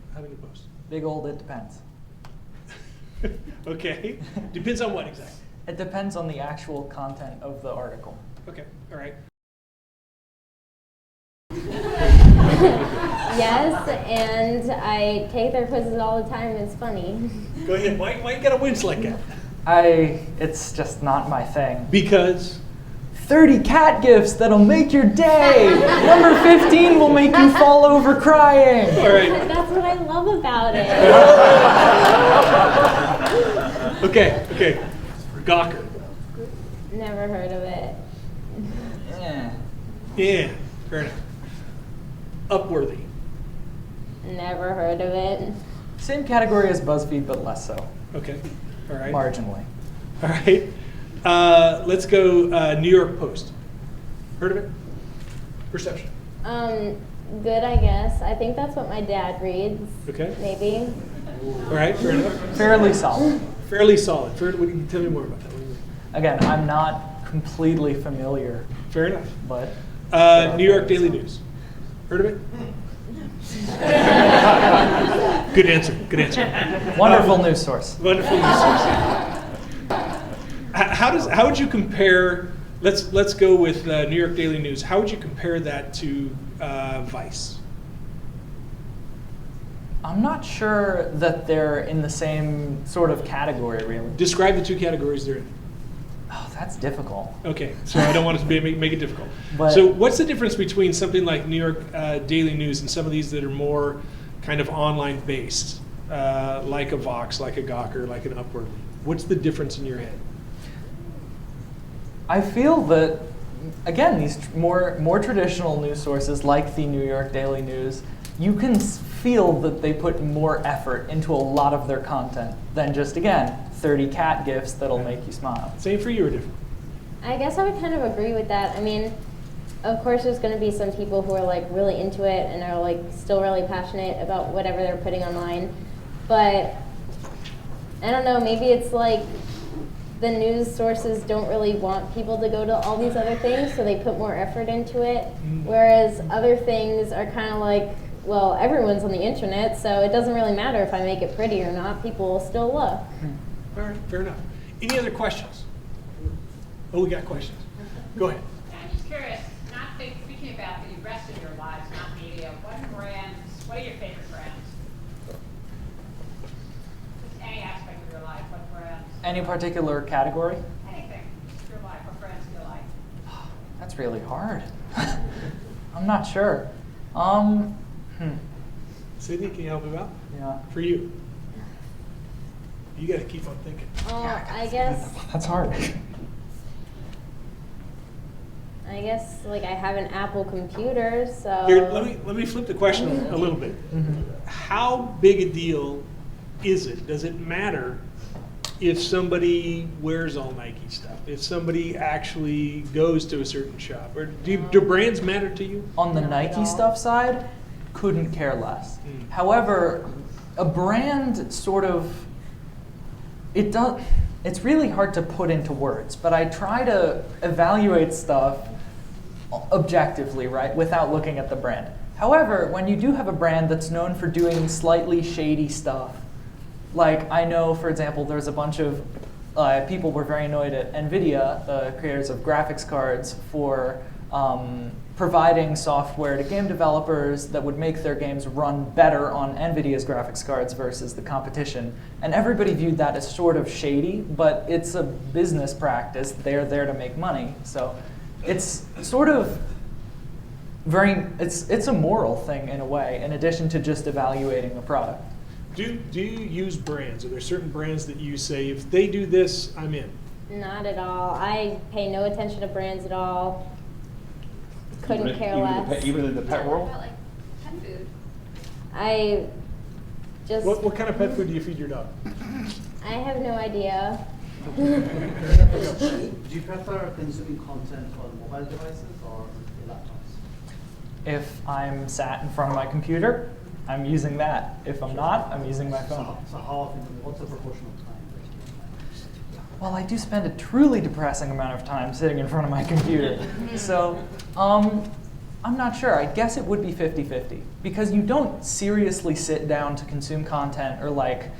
Post. Big old it depends. Okay. Depends on what exactly? It depends on the actual content of the article. Okay. All right. Yes, and I take their quizzes all the time. It's funny. Go ahead. Why you gotta wince like that? It's just not my thing. Because 30 cat gifts that'll make your day. Number 15 will make you fall over crying. all right. That's what I love about it. Okay. Gawker. Never heard of it. Yeah, fair enough. Upworthy. Never heard of it. Same category as BuzzFeed, but less so. Okay, all right. Marginally. All right. Let's go New York Post. Heard of it? Perception. Good, I guess. I think that's what my dad reads. Okay. Maybe. All right, fair enough. Fairly solid. Fairly solid. What do you tell me more about that? What do you think? Again, I'm not completely familiar, Fair enough. but New York Daily News. Heard of it? Good answer. Good answer. wonderful news source. Wonderful news source. How would you compare? Let's go with New York Daily News. How would you compare that to Vice? I'm not sure that they're in the same sort of category, really. Describe the two categories they're in. Oh, that's difficult. Okay, so I don't want to make it difficult. But- So what's the difference between something like New York Daily News and some of these that are more kind of online based, like a Vox, like a Gawker, like an Upward? What's the difference in your head? I feel that, again, these more traditional news sources like the New York Daily News, you can feel that they put more effort into a lot of their content than just, again, 30 cat gifs that'll make you smile. Same for you or different? I guess I would kind of agree with that. I mean, of course there's going to be some people who are like really into it and are like still really passionate about whatever they're putting online. But I don't know, maybe it's like the news sources don't really want people to go to all these other things, so they put more effort into it. Whereas other things are kind of like, well, everyone's on the internet, so it doesn't really matter if I make it pretty or not. People will still look. All right, fair enough. Any other questions? Oh, we got questions. Go ahead. I'm just curious, speaking about the rest of your lives, not media, what are your favorite brands? Just any aspect of your life, what brands? Any particular category? Anything, just your life, what brands do you like? That's really hard. I'm not sure. Sydney, can you help him out? Yeah. For you. You got to keep on thinking. I guess That's hard. like I have an Apple computer, so Here, let me flip the question a little bit. How big a deal is it? Does it matter if somebody wears all Nike stuff? If somebody actually goes to a certain shop? Or do brands matter to you? On the Nike stuff side, couldn't care less. However, a brand sort of, it's really hard to put into words, but I try to evaluate stuff objectively, right, without looking at the brand. However, when you do have a brand that's known for doing slightly shady stuff, like I know, for example, there's a bunch of people were very annoyed at NVIDIA, the creators of graphics cards, for providing software to game developers that would make their games run better on NVIDIA's graphics cards versus the competition. And everybody viewed that as sort of shady, but it's a business practice. They're there to make money. So it's sort of it's a moral thing in a way, in addition to just evaluating a product. Do you use brands? Are there certain brands that you say, if they do this, I'm in? not at all. I pay no attention to brands at all. Couldn't care less. Even in the pet world? About like pet food. I just. What kind of pet food do you feed your dog? I have no idea. Do you prefer consuming content on mobile devices or laptops? If I'm sat in front of my computer, I'm using that. If I'm not, I'm using my phone. So how often, what's the proportion of time? Well, I do spend a truly depressing amount of time sitting in front of my computer. So I'm not sure. I guess it would be 50-50. Because you don't seriously sit down to consume content or like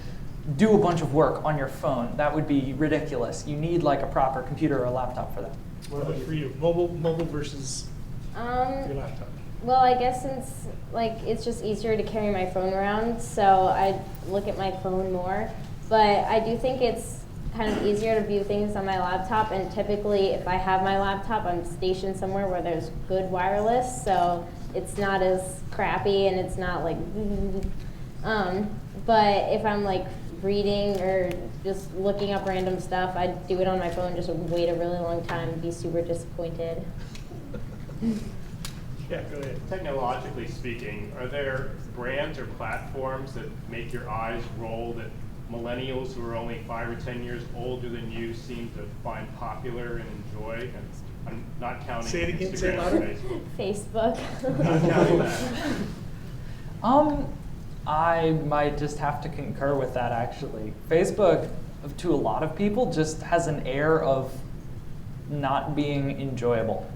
do a bunch of work on your phone. That would be ridiculous. You need like a proper computer or a laptop for that. What about for you? Mobile versus your laptop? Well, I guess since like it's just easier to carry my phone around, so I look at my phone more. But I do think it's kind of easier to view things on my laptop, and typically if I have my laptop, I'm stationed somewhere where there's good wireless, so it's not as crappy and it's not like but if I'm like reading or just looking up random stuff, I'd do it on my phone, just wait a really long time and be super disappointed. Yeah, go ahead. Technologically speaking, are there brands or platforms that make your eyes roll that millennials who are only 5 or 10 years older than you seem to find popular and enjoy? And I'm not counting Say it again, say it Instagram louder. and Facebook. Facebook. Not counting that. I might just have to concur with that, actually. Facebook, to a lot of people, just has an air of not being enjoyable.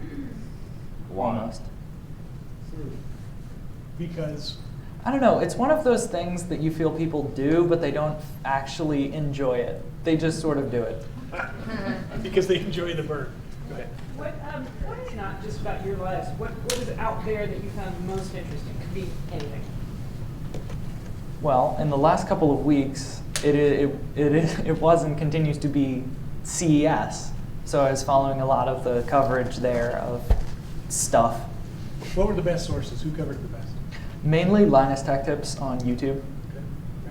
Almost. Because I don't know, it's one of those things that you feel people do, but they don't actually enjoy it. They just sort of do it. because they enjoy the burn. Go ahead. What is not just about your lives? What is out there that you found most interesting? Could be anything. Well, in the last couple of weeks, it was and continues to be CES. So I was following a lot of the coverage there of stuff. What were the best sources? Who covered the best? Mainly Linus Tech Tips on YouTube. Okay.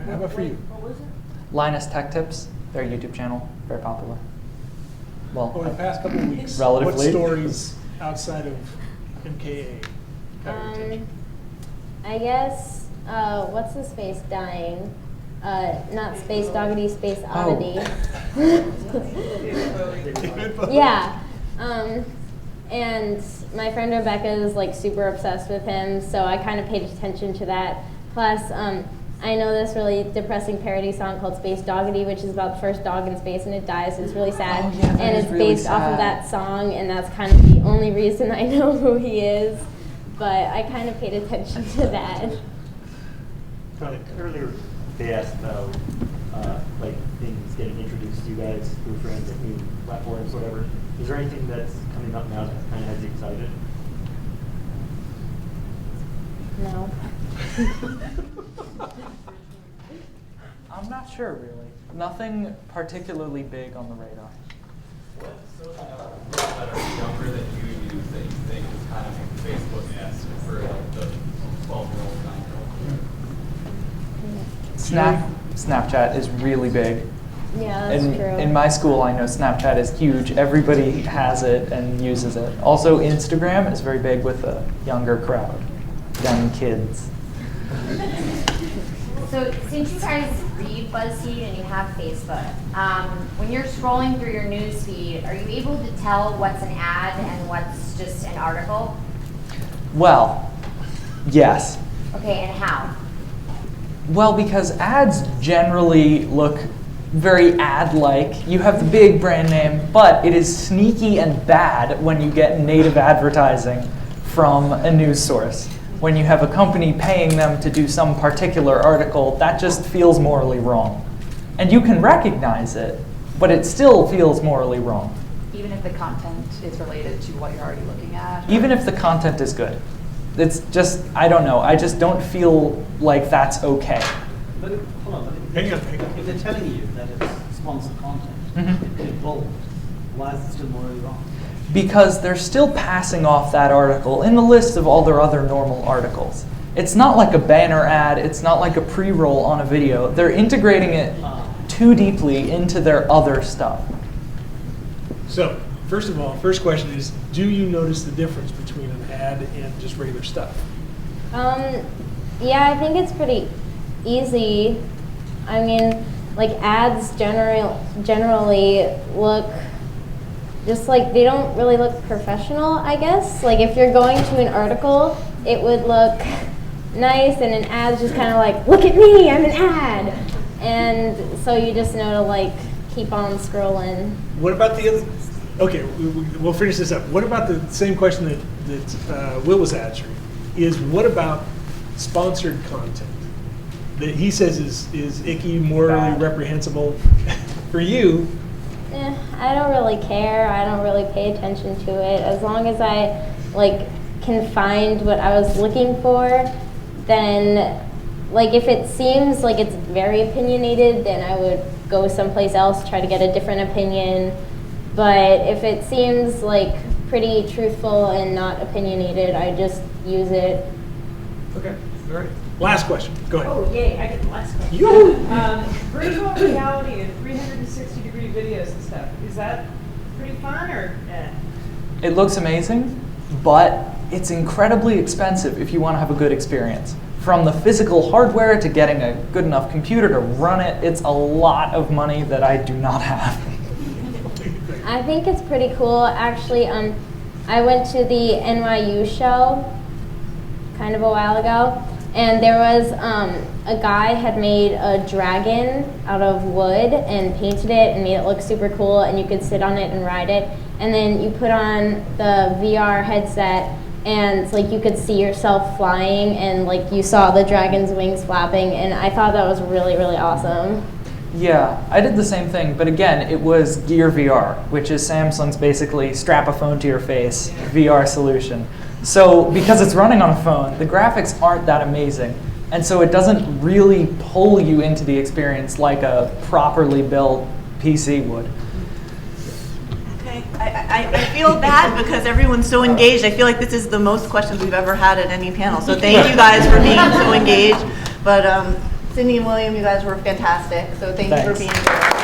How about for you? What was it? Linus Tech Tips, their YouTube channel, very popular. Well, Over the past couple of weeks, relatively. what stories outside of MKA caught your attention? I guess, what's his face dying? Not Space Doggity, Space Oddity. Yeah. And my friend Rebecca is like super obsessed with him, so I kind of paid attention to that. Plus, I know this really depressing parody song called Space Doggity, which is about the first dog in space and it dies. It's really sad. Oh, yeah, that and is it's really based off of sad. that song, and that's kind of the only reason I know who he is. But I kind of paid attention to that. Earlier, they asked about like things getting introduced to you guys through friends at new platforms, whatever. Is there anything that's coming up now that kind of has you excited? No. I'm not sure, really. Nothing particularly big on the radar. What social network that are younger than you use that you think is kind of Facebook-esque for like the 12-year-old, 9-year-old? Snapchat is really big. Yeah, that's true. In my school, I know Snapchat is huge. Everybody has it and uses it. Also, Instagram is very big with the younger crowd, young kids. So since you guys read BuzzFeed and you have Facebook, when you're scrolling through your news feed, are you able to tell what's an ad and what's just an article? Well, yes. Okay, and how? Well, because ads generally look very ad-like. You have the big brand name, but it is sneaky and bad when you get native advertising from a news source. When you have a company paying them to do some particular article, that just feels morally wrong. And you can recognize it, but it still feels morally wrong. Even if the content is related to what you're already looking at? Even if the content is good. It's just, I don't know, I just don't feel like that's okay. But hold on, Hang on. if they're telling you that it's sponsored content, in bold, why is it still morally wrong? Because they're still passing off that article in the list of all their other normal articles. It's not like a banner ad, it's not like a pre-roll on a video. They're integrating it too deeply into their other stuff. So, first of all, first question is, do you notice the difference between an ad and just regular stuff? Yeah, I think it's pretty easy. I mean, like ads generally look just like, they don't really look professional, I guess. Like if you're going to an article, it would look nice, and an ad's just kind of like, look at me, I'm an ad. And so you just know to like keep on scrolling. What about the other? Okay, we'll finish this up. What about the same question that Will was answering? Is what about sponsored content that he says is icky, morally reprehensible for you? I don't really care. I don't really pay attention to it. As long as I like can find what I was looking for, then like if it seems like it's very opinionated, then I would go someplace else, try to get a different opinion. But if it seems like pretty truthful and not opinionated, I just use it. Okay, all right. Last question. Go ahead. Oh, yay, I get the last question. Virtual reality and 360-degree videos and stuff. Is that pretty fun or eh? It looks amazing, but it's incredibly expensive if you want to have a good experience. From the physical hardware to getting a good enough computer to run it, it's a lot of money that I do not have. I think it's pretty cool. Actually, I went to the NYU show kind of a while ago, and there was a guy had made a dragon out of wood and painted it and made it look super cool, and you could sit on it and ride it. And then you put on the VR headset, and like you could see yourself flying, and like you saw the dragon's wings flapping, and I thought that was really, really awesome. Yeah, I did the same thing, but again, it was Gear VR, which is Samsung's basically strap a phone to your face VR solution. So because it's running on a phone, the graphics aren't that amazing, and so it doesn't really pull you into the experience like a properly built PC would. Okay, I feel bad because everyone's so engaged. I feel like this is the most questions we've ever had at any panel. So thank you guys for being so engaged. But Sydney and William, you guys were fantastic. So thank you for being here.